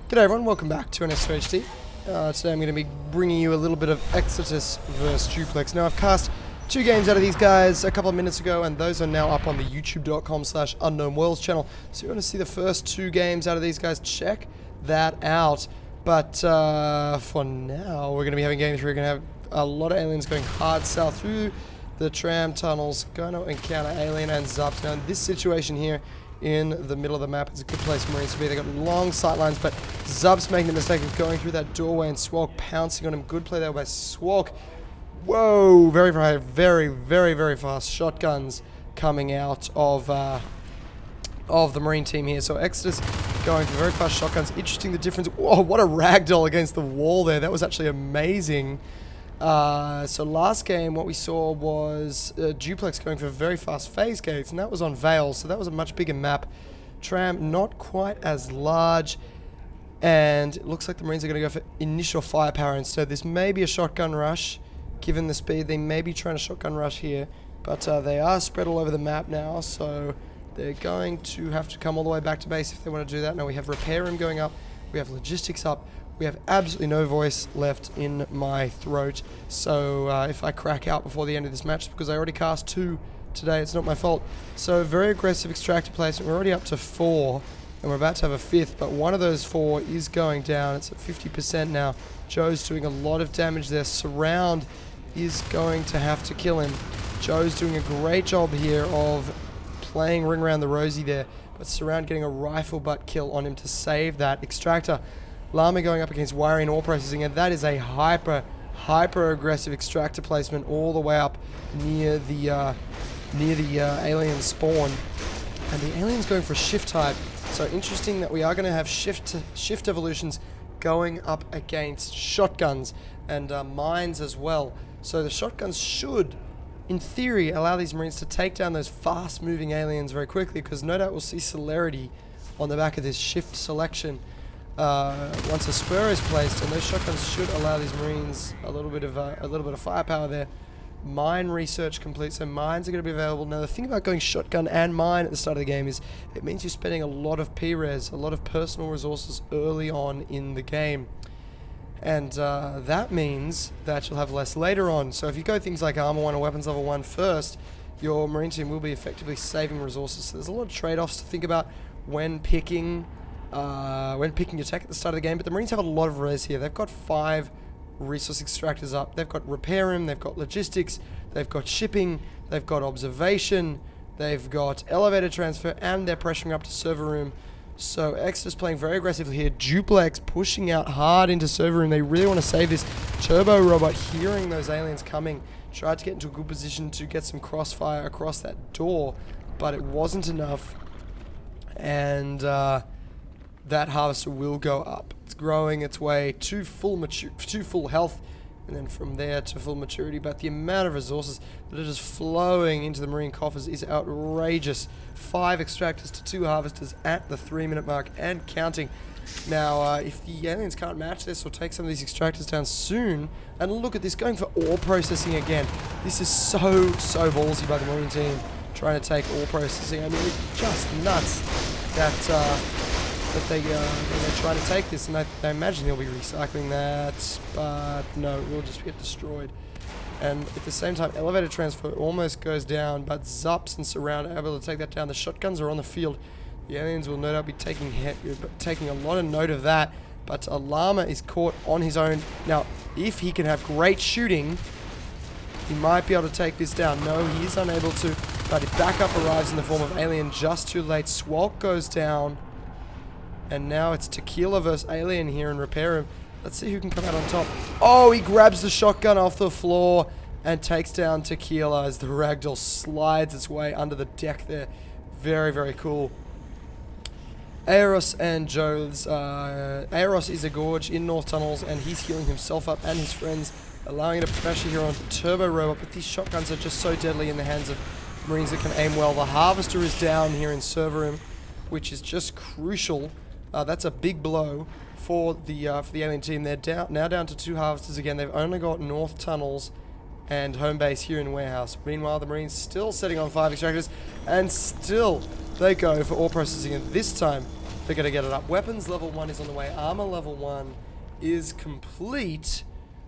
G'day everyone, welcome back to NS2HD. Today I'm going to be bringing you a little bit of Exertus versus Duplex. Now I've cast 2 games out of these guys a couple of minutes ago, and those are now up on the youtube.com/unknownworlds channel. So if you want to see the first 2 games out of these guys, check that out. But for now, we're going to be having games where we're going to have a lot of aliens going hard south through the tram tunnels, going to encounter alien and Zups. Now in this situation here, in the middle of the map, it's a good place for Marines to be. They've got long sight lines, but Zub's making the mistake of going through that doorway and Swalk pouncing on him. Good play there by Swalk. Whoa, very fast shotguns coming out of the Marine team here. So Exodus going for very fast shotguns. Interesting the difference. Whoa, what a ragdoll against the wall there. That was actually amazing. So last game, what we saw was Duplex going for very fast phase gates, and that was on Vale, so that was a much bigger map. Tram not quite as large, and it looks like the Marines are going to go for initial firepower instead. This may be a shotgun rush, given the speed. They may be trying to shotgun rush here, but they are spread all over the map now, so they're going to have to come all the way back to base if they want to do that. Now we have repair room going up, we have logistics up. We have absolutely no voice left in my throat, so if I crack out before the end of this match, because I already cast 2 today, it's not my fault. So very aggressive extractor placement. We're already up to 4, and we're about to have a 5th, but one of those 4 is going down. It's at 50% now. Joe's doing a lot of damage there. Surround is going to have to kill him. Joe's doing a great job here of playing ring around the rosy there, but Surround getting a rifle butt kill on him to save that. Extractor Llama going up against wiring and ore processing, and that is a hyper aggressive extractor placement all the way up near the alien spawn, and the alien's going for a shift type. So interesting that we are going to have shift evolutions going up against shotguns and mines as well. So the shotguns should, in theory, allow these Marines to take down those fast moving aliens very quickly, because no doubt we'll see celerity on the back of this shift selection. Once a spur is placed, and those shotguns should allow these Marines a little bit of firepower there. Mine research complete, so mines are going to be available. Now the thing about going shotgun and mine at the start of the game is it means you're spending a lot of P-res, a lot of personal resources early on in the game, and that means that you'll have less later on. So if you go things like armor 1 or weapons level 1 first, your Marine team will be effectively saving resources. So there's a lot of trade-offs to think about when picking your tech at the start of the game, but the Marines have a lot of res here. They've got 5 resource extractors up. They've got repair room, they've got logistics, they've got shipping, they've got observation, they've got elevator transfer, and they're pressuring up to server room. So Exodus playing very aggressively here. Duplex pushing out hard into server room. They really want to save this. Turbo Robot hearing those aliens coming, tried to get into a good position to get some crossfire across that door, but it wasn't enough, and that harvester will go up. It's growing its way to full health, and then from there to full maturity. But the amount of resources that are just flowing into the Marine coffers is outrageous. 5 extractors to 2 harvesters at the 3-minute mark and counting. Now, if the aliens can't match this or take some of these extractors down soon, and look at this, going for ore processing again. This is so ballsy by the Marine team, trying to take ore processing. I mean, it's just nuts that they're trying to take this, and I imagine they'll be recycling that, but no, it will just get destroyed. And at the same time, elevator transfer almost goes down, but Zups and Surround are able to take that down. The shotguns are on the field. The aliens will no doubt be taking a lot of note of that, but Llama is caught on his own. Now, if he can have great shooting, he might be able to take this down. No, he is unable to, but if backup arrives in the form of alien just too late. Swalk goes down. And now it's Tequila versus Alien here in repair room. Let's see who can come out on top. Oh, he grabs the shotgun off the floor and takes down Tequila as the ragdoll slides its way under the deck there. Very cool. Aeros and Joe's. Aeros is a gorge in North Tunnels, and he's healing himself up and his friends, allowing it to pressure here on Turbo Robot. But these shotguns are just so deadly in the hands of Marines that can aim well. The Harvester is down here in server room, which is just crucial. That's a big blow for the alien team. They're now down to 2 harvesters again. They've only got North Tunnels and home base here in Warehouse. Meanwhile, the Marines still setting on 5 extractors, and still they go for ore processing. And this time, they're going to get it up. Weapons level 1 is on the way. Armor level 1 is complete.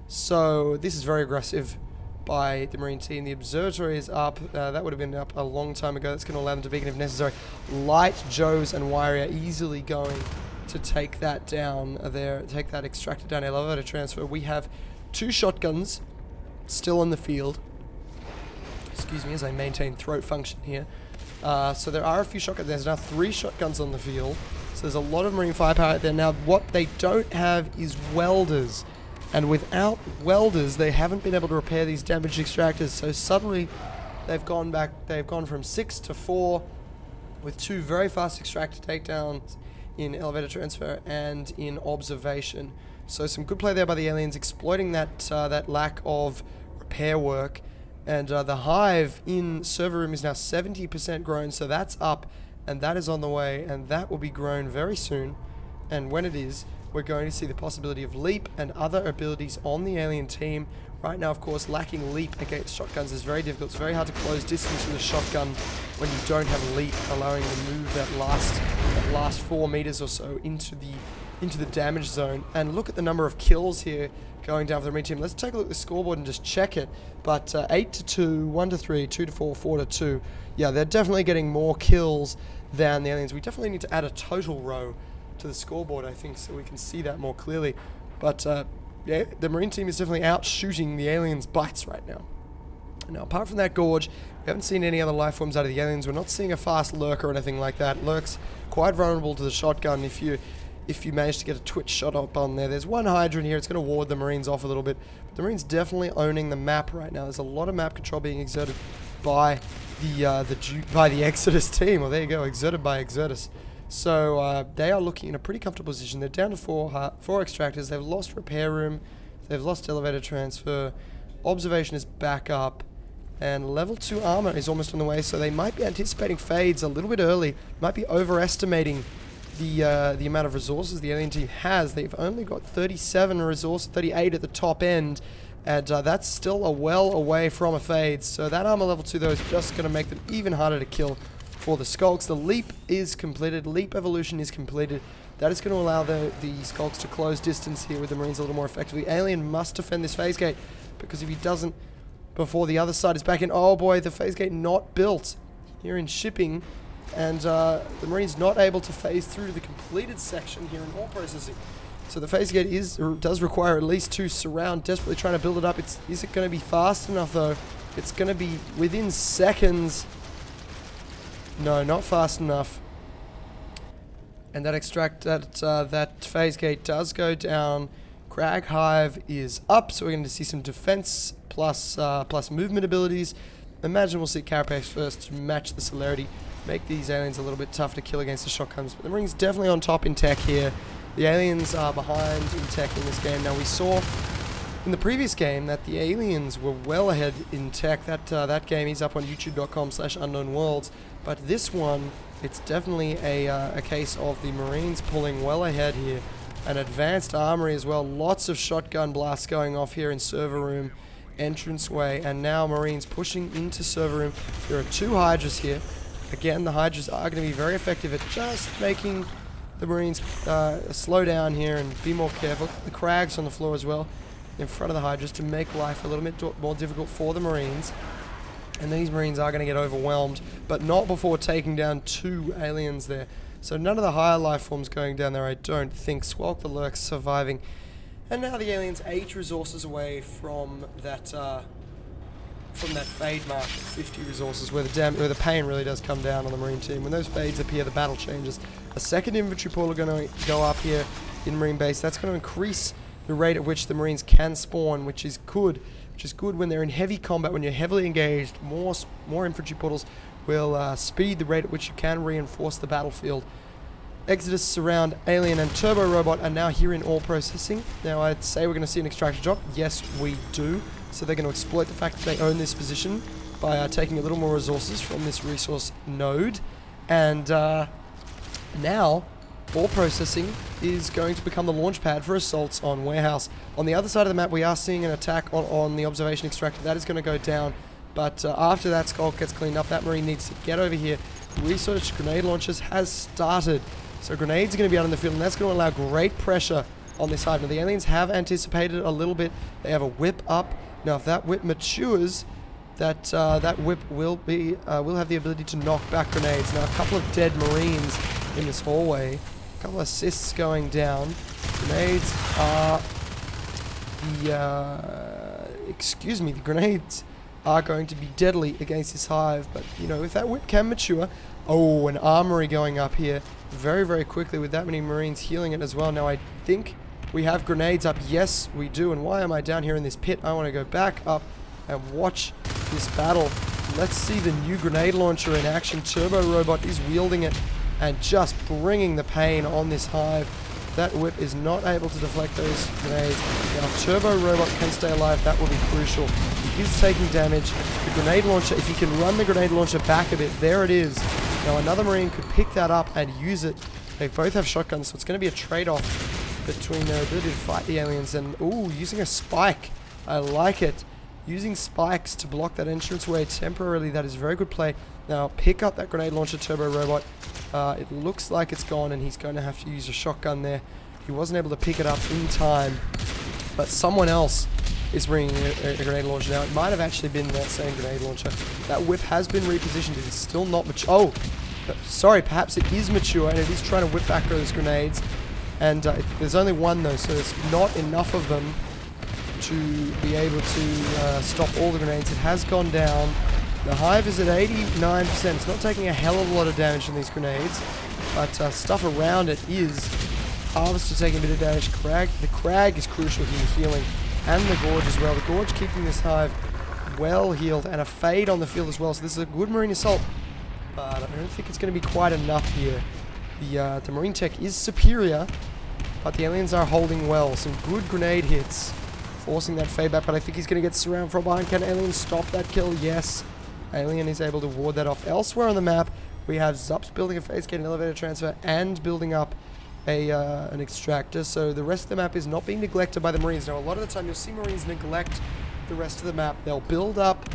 So this is very aggressive by the Marine team. The observatory is up. That would have been up a long time ago. That's going to allow them to beacon if necessary. Light, Joes, and Wiry are easily going to take that down there. Take that extractor down. Elevator transfer. We have 2 shotguns still in the field. Excuse me as I maintain throat function here. So there are a few shotguns. There's now 3 shotguns on the field. So there's a lot of Marine firepower out there. Now what they don't have is welders. And without welders, they haven't been able to repair these damaged extractors. So suddenly they've gone from 6 to 4 with 2 very fast extractor takedowns in elevator transfer and in observation. So some good play there by the aliens, exploiting that lack of repair work. And the hive in server room is now 70% grown, so that's up, and that is on the way, and that will be grown very soon. And when it is, we're going to see the possibility of leap and other abilities on the alien team. Right now, of course, lacking leap against shotguns is very difficult. It's very hard to close distance with a shotgun when you don't have leap, allowing you to move that last 4 meters or so into the damage zone. And look at the number of kills here going down for the Marine team. Let's take a look at the scoreboard and just check it. But 8 to 2, 1 to 3, 2 to 4, 4 to 2. Yeah, they're definitely getting more kills than the aliens. We definitely need to add a total row to the scoreboard, I think, so we can see that more clearly. But yeah, the Marine team is definitely out shooting the aliens' bites right now. Now, apart from that gorge, we haven't seen any other life forms out of the aliens. We're not seeing a fast lurk or anything like that. Lurk's quite vulnerable to the shotgun if you manage to get a twitch shot up on there. There's one Hydra in here. It's going to ward the Marines off a little bit. But the Marines definitely owning the map right now. There's a lot of map control being exerted by the Exertus team. Well, there you go, exerted by Exertus. So they are looking in a pretty comfortable position. They're down to 4 extractors. They've lost repair room. They've lost elevator transfer. Observation is back up. And level 2 armor is almost on the way. So they might be anticipating fades a little bit early. Might be overestimating the amount of resources the alien team has. They've only got 37 resources, 38 at the top end. And that's still a well away from a fade. So that armor level 2 though is just going to make them even harder to kill for the Skulks. The leap is completed. Leap evolution is completed. That is going to allow the Skulks to close distance here with the Marines a little more effectively. Alien must defend this phase gate, because if he doesn't before the other side is back in... Oh boy, the phase gate not built here in shipping. And the Marines not able to phase through to the completed section here in ore processing. So the phase gate does require at least 2 surround, desperately trying to build it up. Is it going to be fast enough though? It's going to be within seconds. No, not fast enough. And that phase gate does go down. Crag Hive is up, so we're going to see some defense plus movement abilities. Imagine we'll see Carapace first to match the celerity, make these aliens a little bit tough to kill against the shotguns. But the Marines definitely on top in tech here. The aliens are behind in tech in this game. Now we saw in the previous game that the aliens were well ahead in tech. That game is up on youtube.com/unknownworlds. But this one, it's definitely a case of the Marines pulling well ahead here. An advanced armory as well. Lots of shotgun blasts going off here in server room, entranceway, and now Marines pushing into server room. There are 2 Hydras here. Again, the Hydras are going to be very effective at just making the Marines slow down here and be more careful. The Crags on the floor as well in front of the Hydras to make life a little bit more difficult for the Marines. And these Marines are going to get overwhelmed, but not before taking down 2 aliens there. So none of the higher life forms going down there, I don't think. Squawk the Lurks surviving. And now the aliens 8 resources away from that fade mark of 50 resources, where the pain really does come down on the Marine team. When those fades appear, the battle changes. A second infantry portal going to go up here in Marine base. That's going to increase the rate at which the Marines can spawn, which is good. Which is good when they're in heavy combat, when you're heavily engaged. More infantry portals will speed the rate at which you can reinforce the battlefield. Exodus, Surround, Alien, and Turbo Robot are now here in ore processing. Now, I'd say we're going to see an extractor drop. Yes, we do. So they're going to exploit the fact that they own this position by taking a little more resources from this resource node. And now, ore processing is going to become the launch pad for assaults on Warehouse. On the other side of the map, we are seeing an attack on the observation extractor. That is going to go down. But after that Skull gets cleaned up, that Marine needs to get over here. Research grenade launchers has started. So grenades are going to be out in the field, and that's going to allow great pressure on this hive. Now the aliens have anticipated a little bit. They have a whip up. Now if that whip matures, that whip will have the ability to knock back grenades. Now a couple of dead Marines in this hallway. A couple of assists going down. Grenades are the grenades are going to be deadly against this hive. But you know, if that whip can mature, oh, an armory going up here very, very quickly with that many Marines healing it as well. Now I think we have grenades up. Yes, we do. And why am I down here in this pit? I want to go back up and watch this battle. Let's see the new grenade launcher in action. Turbo Robot is wielding it and just bringing the pain on this hive. That whip is not able to deflect those grenades. Now, if Turbo Robot can stay alive, that will be crucial. He is taking damage. The grenade launcher, if he can run the grenade launcher back a bit, there it is. Now, another Marine could pick that up and use it. They both have shotguns, so it's going to be a trade-off between their ability to fight the aliens and, ooh, using a spike. I like it. Using spikes to block that entranceway temporarily, that is very good play. Now, pick up that grenade launcher, Turbo Robot. It looks like it's gone, and he's going to have to use a shotgun there. He wasn't able to pick it up in time, but someone else is bringing a grenade launcher now. It might have actually been that same grenade launcher. That whip has been repositioned. It is still not mature. Oh, sorry, perhaps it is mature, and it is trying to whip back those grenades. And there's only one, though, so there's not enough of them to be able to stop all the grenades. It has gone down. The hive is at 89%. It's not taking a hell of a lot of damage from these grenades, but stuff around it is. Harvester taking a bit of damage. The Crag is crucial here, healing, and the Gorge as well. The Gorge keeping this hive well healed, and a Fade on the field as well. So this is a good Marine assault, but I don't think it's going to be quite enough here. The Marine tech is superior, but the aliens are holding well. Some good grenade hits, forcing that Fade back, but I think he's going to get surrounded from behind. Can Alien stop that kill? Yes. Alien is able to ward that off. Elsewhere on the map, we have Zups building a phase gate, an elevator transfer, and building up an extractor. So the rest of the map is not being neglected by the Marines. Now, a lot of the time, you'll see Marines neglect the rest of the map. They'll build up,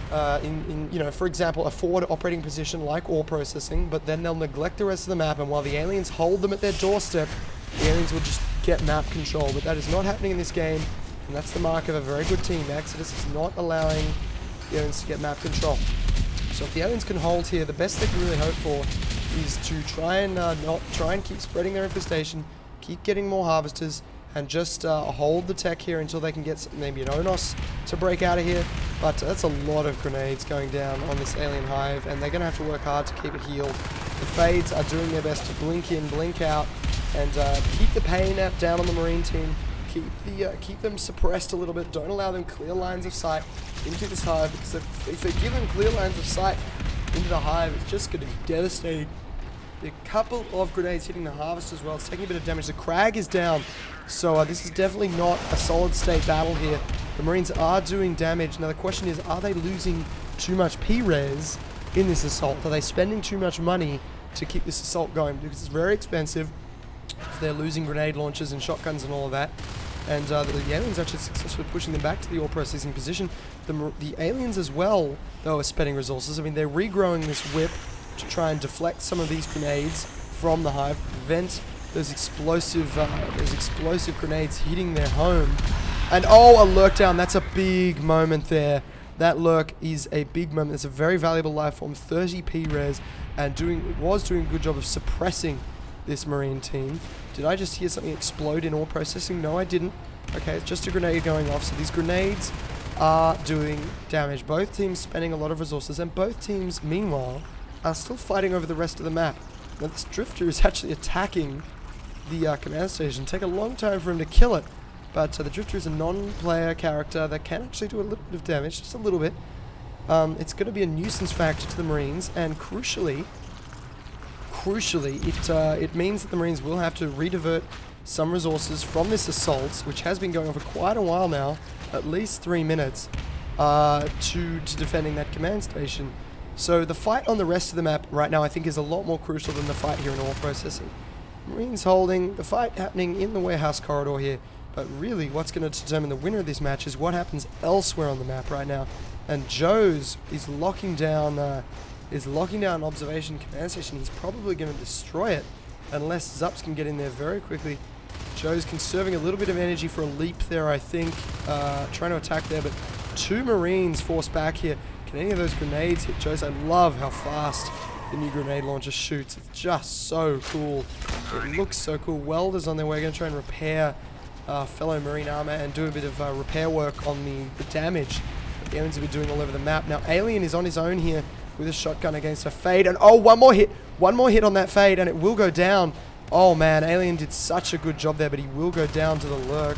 for example, a forward operating position like ore processing, but then they'll neglect the rest of the map. And while the aliens hold them at their doorstep, the aliens will just get map control. But that is not happening in this game, and that's the mark of a very good team. Exodus is not allowing the aliens to get map control. So if the aliens can hold here, the best they can really hope for is to try and keep spreading their infestation, keep getting more harvesters, and just hold the tech here until they can get maybe an Onos to break out of here. But that's a lot of grenades going down on this alien hive, and they're going to have to work hard to keep it healed. The Fades are doing their best to blink in, blink out, and keep the pain down on the Marine team. Keep them suppressed a little bit. Don't allow them clear lines of sight into this hive, because if they give them clear lines of sight into the hive, it's just going to be devastating. A couple of grenades hitting the harvest as well. It's taking a bit of damage. The Crag is down, so this is definitely not a solid state battle here. The Marines are doing damage. Now the question is, are they losing too much P-res in this assault? Are they spending too much money to keep this assault going? Because it's very expensive if they're losing grenade launchers and shotguns and all of that. And the aliens actually successfully pushing them back to the ore processing position. The aliens as well, though, are spending resources. I mean, they're regrowing this whip to try and deflect some of these grenades from the hive, prevent those explosive grenades hitting their home. And oh, a lurk down. That's a big moment there. That lurk is a big moment. It's a very valuable life form, 30 P-res, and was doing a good job of suppressing this Marine team. Did I just hear something explode in ore processing? No, I didn't. Okay, it's just a grenade going off. So these grenades are doing damage. Both teams spending a lot of resources, and both teams, meanwhile, are still fighting over the rest of the map. Now this Drifter is actually attacking the command station. Take a long time for him to kill it, but the Drifter is a non-player character that can actually do a little bit of damage, just a little bit. It's going to be a nuisance factor to the Marines, and crucially, it means that the Marines will have to redivert some resources from this assault, which has been going on for quite a while now, at least 3 minutes, to defending that command station. So the fight on the rest of the map right now, I think, is a lot more crucial than the fight here in ore processing. Marines holding, the fight happening in the warehouse corridor here, but really what's going to determine the winner of this match is what happens elsewhere on the map right now. And Joe's is locking down is locking down an observation command station. He's probably going to destroy it unless Zups can get in there very quickly. Joe's conserving a little bit of energy for a leap there, I think. Trying to attack there, but 2 Marines forced back here. Can any of those grenades hit Joe's? I love how fast the new grenade launcher shoots. It's just so cool. It looks so cool. Welders on their way. Going to try and repair fellow Marine armor and do a bit of repair work on the damage that the aliens have been doing all over the map. Now, Alien is on his own here with a shotgun against a fade. And oh, one more hit on that fade, and it will go down. Oh man, Alien did such a good job there, but he will go down to the lurk.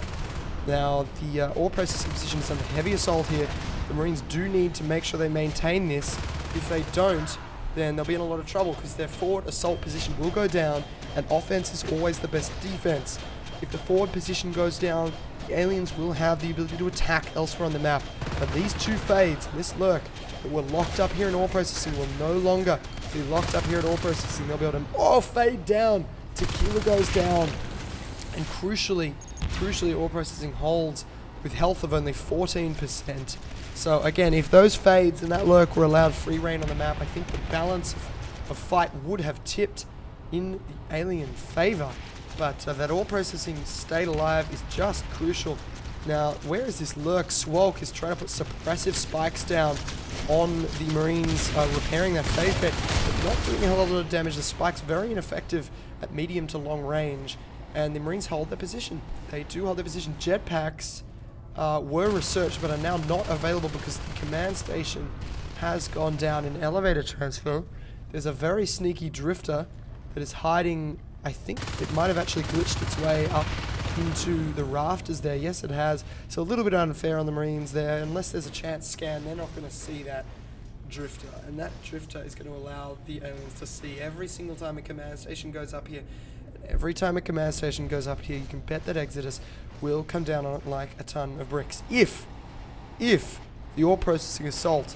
Now, the ore processing position is under heavy assault here. The Marines do need to make sure they maintain this. If they don't, then they'll be in a lot of trouble because their forward assault position will go down, and offense is always the best defense. If the forward position goes down, the aliens will have the ability to attack elsewhere on the map. But these 2 fades, this lurk, that were locked up here in ore processing will no longer be locked up here at ore processing. They'll be able to, fade down. Tequila goes down. And crucially, ore processing holds with health of only 14%. So again, if those fades and that lurk were allowed free reign on the map, I think the balance of fight would have tipped in the alien favor. But that ore processing stayed alive is just crucial. Now, where is this lurk? Swolk is trying to put suppressive spikes down on the Marines repairing that phase bed, but not doing a whole lot of damage. The spike's very ineffective at medium to long range, and the Marines hold their position. They do hold their position. Jetpacks were researched, but are now not available because the command station has gone down in elevator transfer. There's a very sneaky drifter that is hiding. I think it might have actually glitched its way up into the rafters there. Yes, it has. So a little bit unfair on the Marines there. Unless there's a chance scan, they're not going to see that drifter. And that drifter is going to allow the aliens to see every single time a command station goes up here. And every time a command station goes up here, you can bet that Exodus will come down on it like a ton of bricks. If the ore processing assault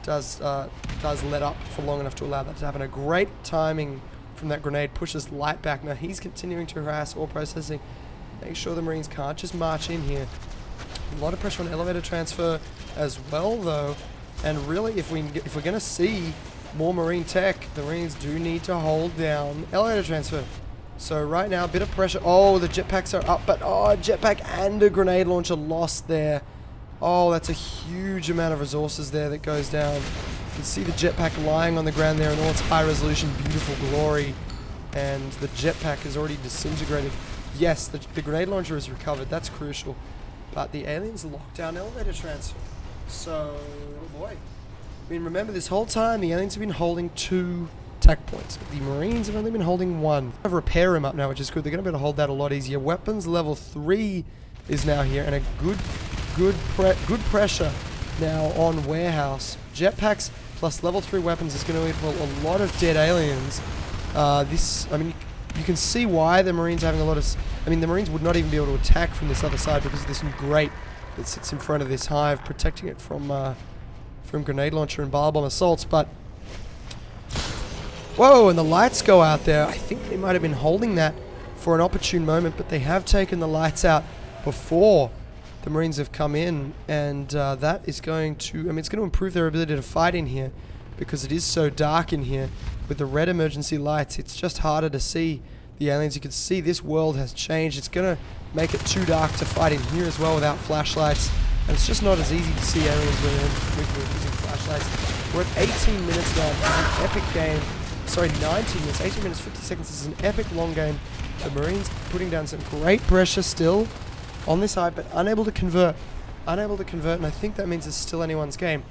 does let up for long enough to allow that to happen. A great timing from that grenade pushes Light back. Now he's continuing to harass ore processing. Make sure the Marines can't just march in here. A lot of pressure on elevator transfer as well, though. And really, if we're going to see more Marine tech, the Marines do need to hold down elevator transfer. So right now, a bit of pressure. Oh, the jetpacks are up, but jetpack and a grenade launcher lost there. Oh, that's a huge amount of resources there that goes down. You can see the jetpack lying on the ground there in all its high resolution, beautiful glory. And the jetpack is already disintegrated. Yes, the grenade launcher is recovered. That's crucial. But the aliens locked down elevator transfer. So, boy. I mean, remember, this whole time, the aliens have been holding 2 attack points. But the Marines have only been holding 1. They have a repair room up now, which is good. They're going to be able to hold that a lot easier. Weapons level 3 is now here. And a good pressure now on warehouse. Jetpacks plus level 3 weapons is going to equal a lot of dead aliens. You can see why the Marines are having a lot of... the Marines would not even be able to attack from this other side because of this new grate that sits in front of this hive, protecting it from grenade launcher and bar bomb assaults. But... whoa, and the lights go out there. I think they might have been holding that for an opportune moment, but they have taken the lights out before the Marines have come in, and that is going to... it's going to improve their ability to fight in here because it is so dark in here. With the red emergency lights, it's just harder to see the aliens. You can see this world has changed. It's going to make it too dark to fight in here as well without flashlights. And it's just not as easy to see aliens when we're using flashlights. We're at 18 minutes now. This is an epic game. Sorry, 19 minutes. 18 minutes, 50 seconds. This is an epic long game. The Marines putting down some great pressure still on this side, but unable to convert. And I think that means it's still anyone's game.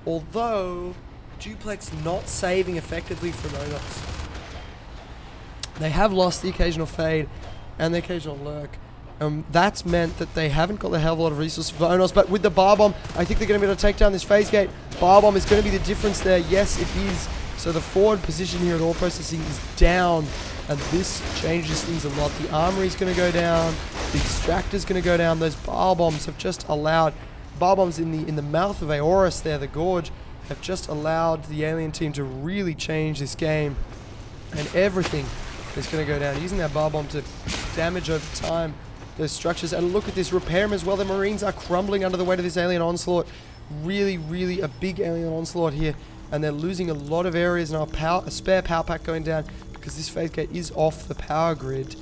Although... Duplex not saving effectively from Onos. They have lost the occasional fade and the occasional lurk. That's meant that they haven't got the hell of a lot of resources for Onos, but with the bar bomb, I think they're going to be able to take down this phase gate. Bar bomb is going to be the difference there. Yes, it is. So the forward position here at ore processing is down, and this changes things a lot. The armory is going to go down. The extractor is going to go down. Those bar bombs have just allowed... bar bombs in the mouth of Aorus there, the gorge, have just allowed the alien team to really change this game, and everything is going to go down. Using that bar bomb to damage over time those structures, and look at this repair them as well. The Marines are crumbling under the weight of this alien onslaught. Really, really a big alien onslaught here, and they're losing a lot of areas now. A spare power pack going down because this phase gate is off the power grid.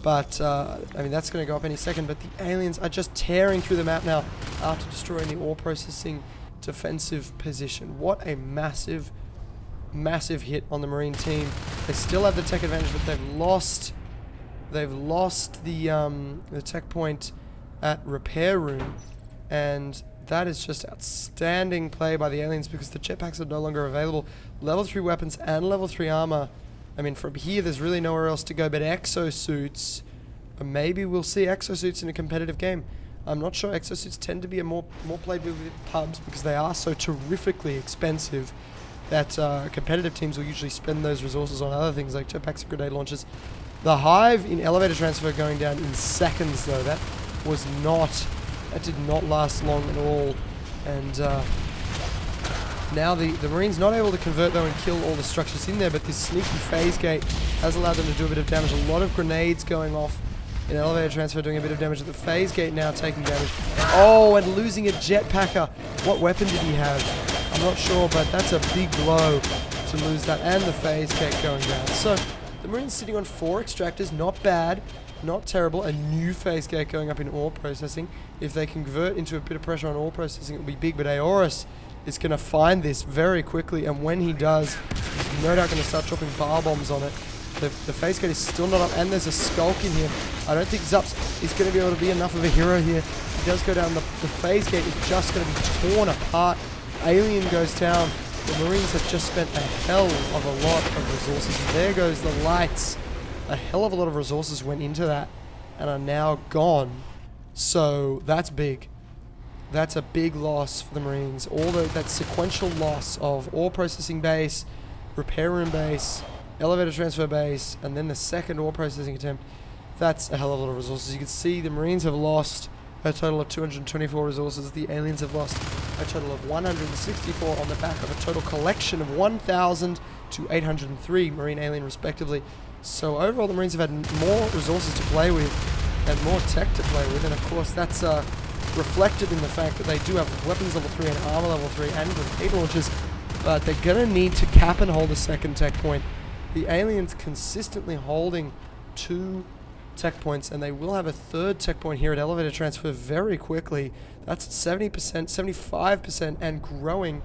But, I mean, that's going to go up any second. But the aliens are just tearing through the map now after destroying the ore processing defensive position. What a massive, massive hit on the Marine team. They still have the tech advantage, but they've lost the tech point at repair room, and that is just outstanding play by the aliens because the jetpacks are no longer available. Level 3 weapons and level 3 armor. I mean, from here there's really nowhere else to go but exosuits. Or maybe we'll see exosuits in a competitive game. I'm not sure. Exosuits tend to be more played with pubs because they are so terrifically expensive that competitive teams will usually spend those resources on other things like jetpacks and grenade launchers. The Hive in elevator transfer going down in seconds though. That did not last long at all. And now the Marines not able to convert though and kill all the structures in there, but this sneaky phase gate has allowed them to do a bit of damage. A lot of grenades going off in elevator transfer doing a bit of damage. The phase gate now taking damage. Oh, and losing a jetpacker. What weapon did he have? I'm not sure, but that's a big blow to lose that, and the phase gate going down. So the Marines sitting on 4 extractors, not bad, not terrible. A new phase gate going up in ore processing. If they convert into a bit of pressure on ore processing, it'll be big, but Aorus is going to find this very quickly, and when he does, he's no doubt going to start dropping bar bombs on it. The phase gate is still not up, and there's a skulk in here. I don't think Zups is going to be able to be enough of a hero here. He does go down. The phase gate is just going to be torn apart. Alien goes down. The Marines have just spent a hell of a lot of resources. And there goes the lights. A hell of a lot of resources went into that and are now gone. So that's big. That's a big loss for the Marines. That sequential loss of ore processing base, repair room base, elevator transfer base, and then the second ore processing attempt. That's a hell of a lot of resources. You can see the Marines have lost a total of 224 resources. The aliens have lost a total of 164 on the back of a total collection of 1,000 to 803 Marine alien respectively. So overall the Marines have had more resources to play with and more tech to play with, and of course that's reflected in the fact that they do have weapons level 3 and armor level 3 and grenade launchers, but they're going to need to cap and hold a second tech point. The aliens consistently holding 2 tech points, and they will have a 3rd tech point here at elevator transfer very quickly. That's 70%, 75% and growing.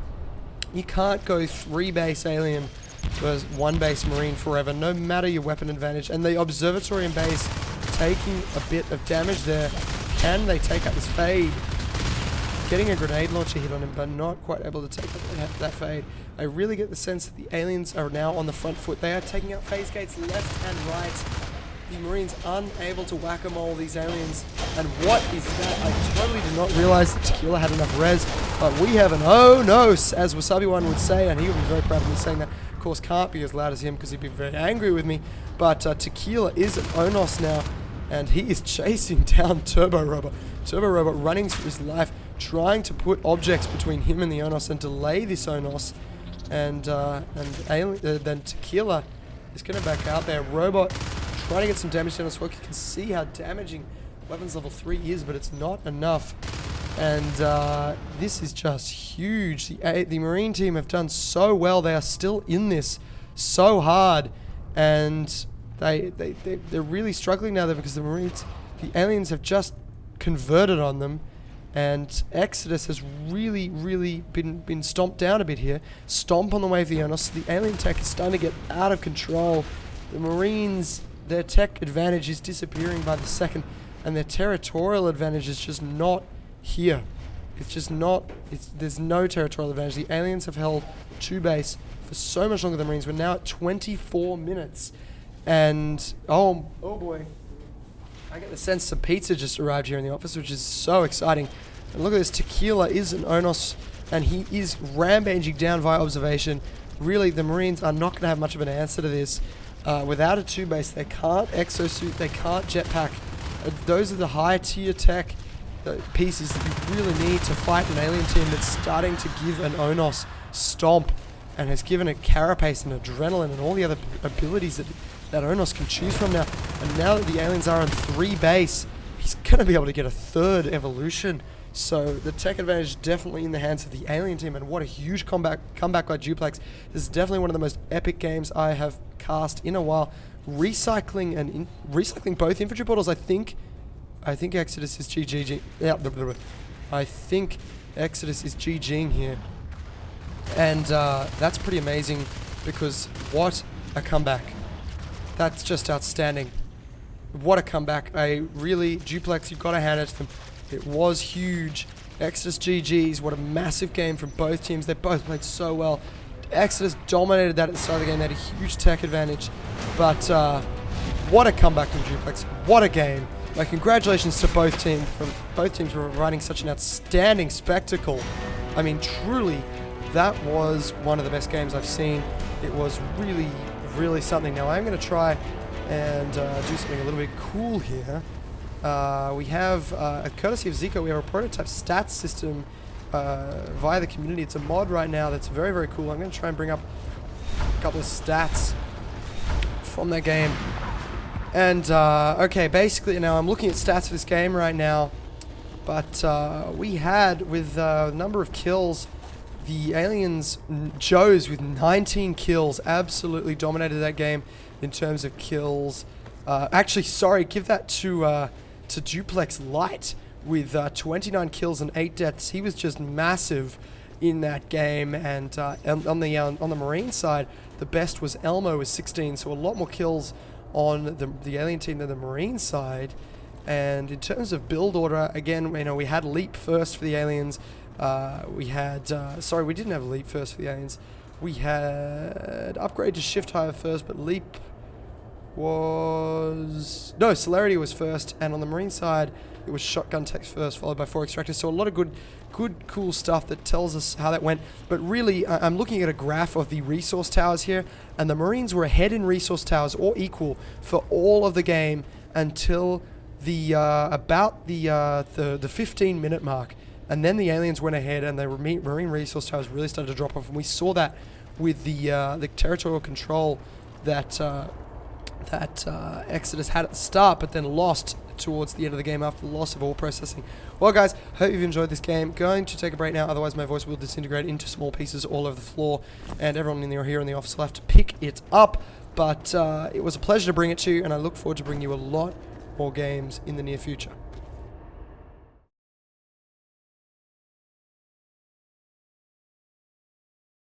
You can't go 3 base alien versus 1 base Marine forever, no matter your weapon advantage. And the observatory and base taking a bit of damage there. Can they take out this fade? Getting a grenade launcher hit on him, but not quite able to take that fade. I really get the sense that the aliens are now on the front foot. They are taking out phase gates left and right. The Marines unable to whack-a-mole these aliens. And what is that? I totally did not realize that Tequila had enough res. But we have an oh no, as Wasabi1 would say, and he would be very proud of me saying that. Of course, can't be as loud as him because he'd be very angry with me. But Tequila is an Onos now, and he is chasing down Turbo Robot. Turbo Robot running for his life, trying to put objects between him and the Onos and delay this Onos. And then Tequila is going to back out there. Robot trying to get some damage down as well. You can see how damaging weapons level 3 is, but it's not enough. And this is just huge. The Marine team have done so well. They are still in this so hard, and they're really struggling now there because the aliens have just converted on them, and Exodus has really been stomped down a bit here. Stomp on the way of the Onos. The alien tech is starting to get out of control. The Marines, their tech advantage is disappearing by the second, and their territorial advantage is just not here. It's just not, there's no territorial advantage. The aliens have held 2 base for so much longer than the Marines. We're now at 24 minutes, and oh boy, I get the sense some pizza just arrived here in the office, which is so exciting. And look at this, Tequila is an Onos, and he is rampaging down via observation. Really, the Marines are not going to have much of an answer to this. Without a 2 base, they can't exosuit, they can't jetpack. Those are the high tier tech pieces that you really need to fight an alien team that's starting to give an Onos stomp and has given it carapace and adrenaline and all the other abilities that Onos can choose from now. And now that the aliens are on 3 base, he's going to be able to get a 3rd evolution So the tech advantage is definitely in the hands of the alien team, and what a huge comeback by Duplex. This is definitely one of the most epic games I have cast in a while. Recycling both infantry portals. I think Exodus is GG. Yeah, I think Exodus is GGing here, and that's pretty amazing because what a comeback! That's just outstanding. What a comeback! Duplex, you've got to hand it to them. It was huge. Exodus GG's. What a massive game from both teams. They both played so well. Exodus dominated that at the start of the game. They had a huge tech advantage. But what a comeback from Duplex. What a game. Like, congratulations to both teams for providing such an outstanding spectacle. I mean, truly, that was one of the best games I've seen. It was really, really something. Now, I'm going to try and do something a little bit cool here. We have, courtesy of Zico, we have a prototype stats system via the community. It's a mod right now that's very, very cool. I'm going to try and bring up a couple of stats from that game. And, okay, basically, now I'm looking at stats for this game right now. But we had, with the number of kills, the aliens, Joes with 19 kills, absolutely dominated that game in terms of kills. Actually, sorry, give that to Duplex Light with 29 kills and 8 deaths. He was just massive in that game. And on the Marine side, the best was Elmo with 16, so a lot more kills on the alien team than the Marine side. And in terms of build order, again, we had Leap first for the aliens. We didn't have Leap first for the aliens. We had Upgrade to Shift Higher first, but Leap was... No, Celerity was first, and on the Marine side, it was Shotgun Tech first, followed by 4 Extractors. So a lot of good, cool stuff that tells us how that went. But really, I'm looking at a graph of the resource towers here, and the Marines were ahead in resource towers, or equal, for all of the game until the about the 15-minute mark. And then the aliens went ahead, and the Marine resource towers really started to drop off. And we saw that with the territorial control that Exodus had at the start, but then lost towards the end of the game after the loss of all processing. Well, guys, hope you've enjoyed this game. Going to take a break now, otherwise my voice will disintegrate into small pieces all over the floor, and everyone here in the office will have to pick it up. But it was a pleasure to bring it to you, and I look forward to bringing you a lot more games in the near future.